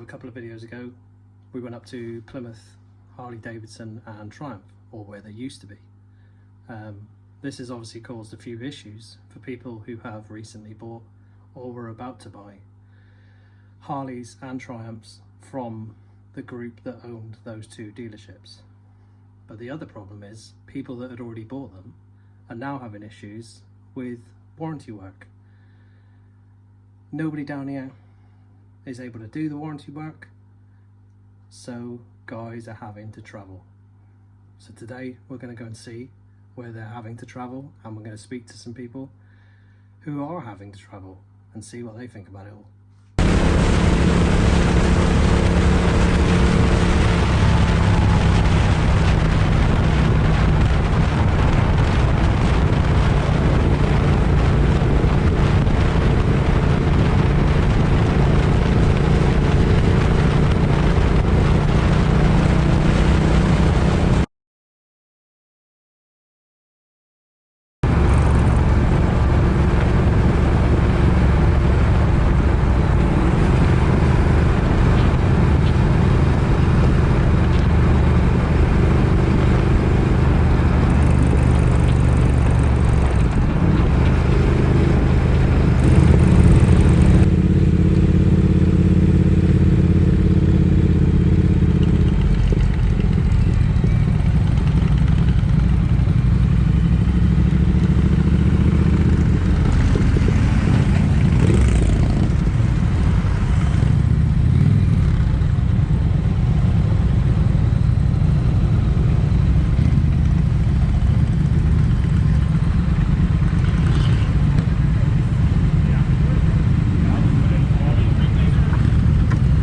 a couple of videos ago we went up to Plymouth, Harley Davidson and Triumph, or where they used to be. This has obviously caused a few issues for people who have recently bought or were about to buy Harleys and Triumphs from the group that owned those two dealerships. But the other problem is people that had already bought them are now having issues with warranty work. Nobody down here is able to do the warranty work, so guys are having to travel. So today we're going to go and see where they're having to travel, and we're going to speak to some people who are having to travel and see what they think about it all.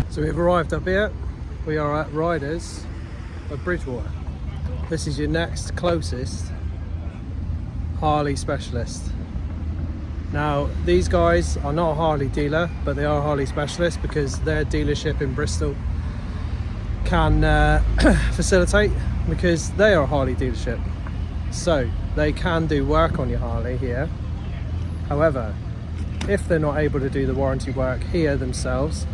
So we've arrived up here. We are at Riders of Bridgwater. This is your next closest Harley specialist. Now these guys are not a Harley dealer, but they are a Harley specialist because their dealership in Bristol can facilitate, because they are a Harley dealership. So they can do work on your Harley here. However, if they're not able to do the warranty work here themselves,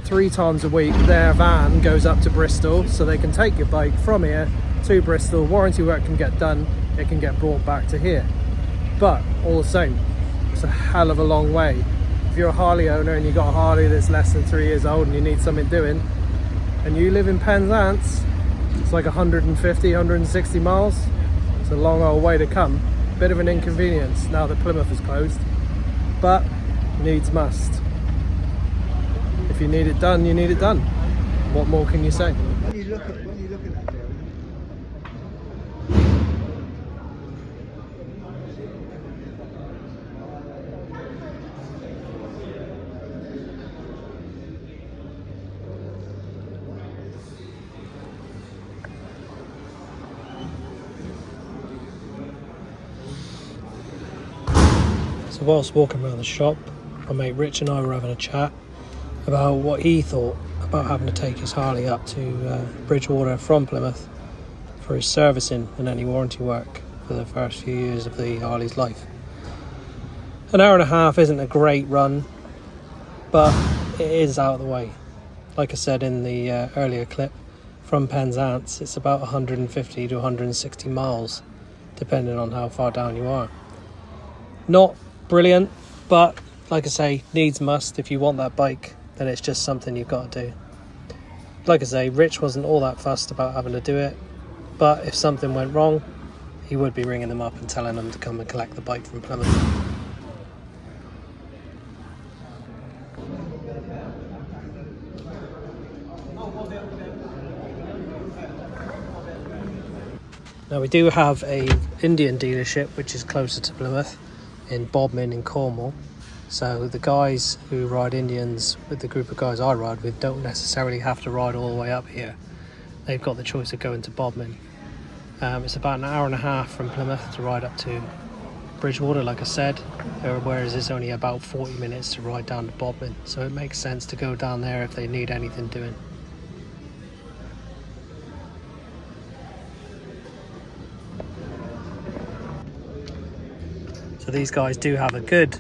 3 times a week their van goes up to Bristol, so they can take your bike from here to Bristol. Warranty work can get done, it can get brought back to here. But all the same, it's a hell of a long way. If you're a Harley owner and you've got a Harley that's less than 3 years old and you need something doing, and you live in Penzance, it's like 150, 160 miles. It's a long old way to come. Bit of an inconvenience now that Plymouth is closed, but needs must. If you need it done, you need it done. What more can you say? When you look at that there, So whilst walking around the shop, my mate Rich and I were having a chat about what he thought about having to take his Harley up to Bridgwater from Plymouth for his servicing and any warranty work for the first few years of the Harley's life. An hour and a half isn't a great run, but it is out of the way. Like I said in the earlier clip, from Penzance it's about 150 to 160 miles, depending on how far down you are. Not brilliant, but like I say, needs must. If you want that bike, then it's just something you've got to do. Like I say, Rich wasn't all that fussed about having to do it, but if something went wrong, he would be ringing them up and telling them to come and collect the bike from Plymouth. Now we do have a Indian dealership which is closer to Plymouth, in Bodmin in Cornwall. So the guys who ride Indians with the group of guys I ride with don't necessarily have to ride all the way up here. They've got the choice of going to Bodmin. It's about an hour and a half from Plymouth to ride up to Bridgwater, like I said, whereas it's only about 40 minutes to ride down to Bodmin. So it makes sense to go down there if they need anything doing. So these guys do have a good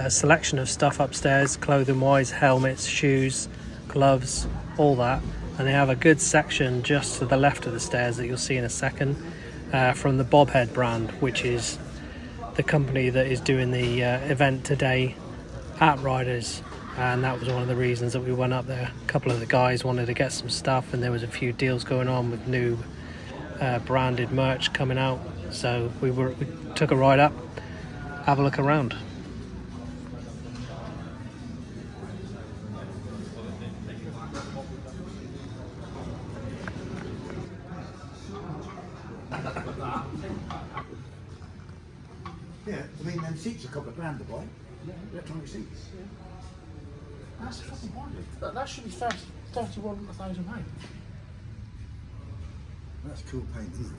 selection of stuff upstairs, clothing wise, helmets, shoes, gloves, all that. And they have a good section just to the left of the stairs that you'll see in a second, from the Bobhead brand, which is the company that is doing the event today at Riders. And that was one of the reasons that we went up there. A couple of the guys wanted to get some stuff, and there was a few deals going on with new branded merch coming out. So we took a ride up, have a look around. Yeah, I mean, them seats are a couple of grand to buy. Electronic seats. That's fucking pointless. That should be 31,000 pounds. That's cool paint, isn't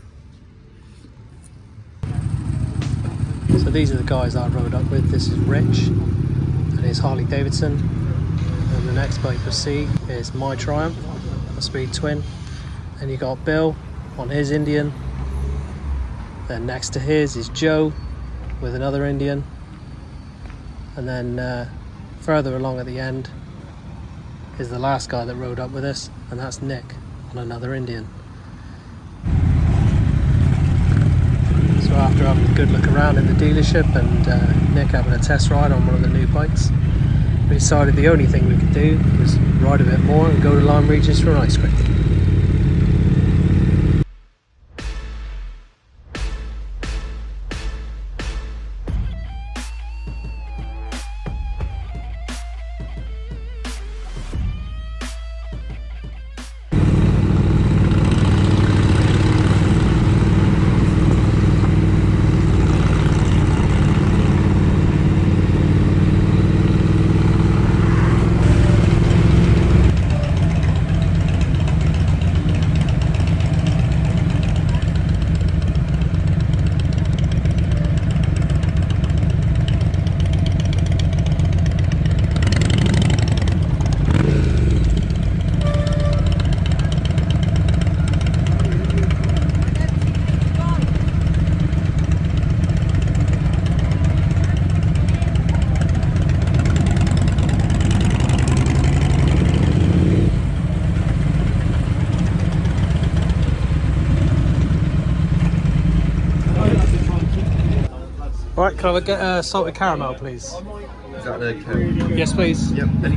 it? So these are the guys I rode up with. This is Rich and his Harley Davidson. And the next bike you'll see is my Triumph, a Speed Twin. And you got Bill on his Indian. Then next to his is Joe with another Indian. And then further along at the end is the last guy that rode up with us, and that's Nick on another Indian. So after having a good look around in the dealership and Nick having a test ride on one of the new bikes, we decided the only thing we could do was ride a bit more and go to Lime Regis for an ice cream. Alright, can I get a salted caramel, please? Is that okay? Yes, please. Yep. Any